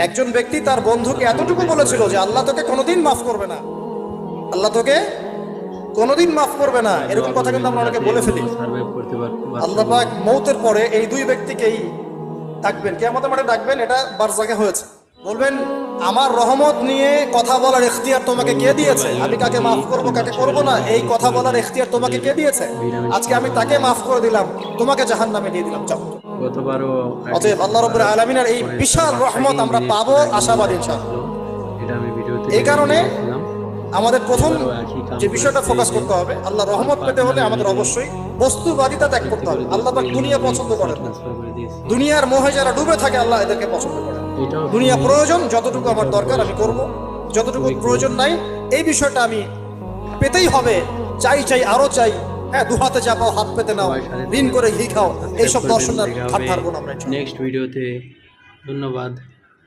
একজন ব্যক্তি তার বন্ধুকে এতটুকু বলেছিল যে আল্লাহ তোকে কোনোদিন মাফ করবে না, আল্লাহ তোকে কোনোদিন মাফ করবে না, এরকম কথা কিন্তু আমরা অনেকে বলে ফেলি। আল্লাহ পাক মৌতের পরে এই দুই ব্যক্তিকেই ডাকবেন, কিয়ামতের মাঠে ডাকবেন, এটা বারজাকে হয়েছে। বলবেন আমার রহমত নিয়ে কথা বলার ইখতিয়ার তোমাকে কে দিয়েছে? আমি কাকে মাফ করব কাকে করব না এই কথা বলার ইখতিয়ার তোমাকে কে দিয়েছে? আজকে আমি তাকে মাফ করে দিলাম, তোমাকে জাহান্নামে দিয়ে দিলাম, যাও। অতএব আল্লাহ রাব্বুল আলামিনের এই বিশাল রহমত আমরা পাবো, আশাবাদী ইনশাআল্লাহ। এই কারণে আমাদের প্রথম যে বিষয়টা ফোকাস করতে হবে, আল্লাহ রহমত পেতে হলে আমাদের অবশ্যই বস্তুবাদিতা ত্যাগ করতে হবে। আল্লাহ পাক দুনিয়া পছন্দ করেন না, দুনিয়ার মোহে যারা ডুবে থাকে আল্লাহ এদেরকে পছন্দ করেন। দুনিয়া প্রয়োজন, যতটুকু আমার দরকার আমি করব, যতটুকু প্রয়োজন নাই এই বিষয়টা আমি পেতেই হবে, চাই চাই আরো চাই, হ্যাঁ দু হাতে চাপাও হাত পেতে নাও, ঋণ করে ঘি খাও, এইসব দর্শনের হাত ধারবো না আমরা। নেক্সট ভিডিওতে, ধন্যবাদ।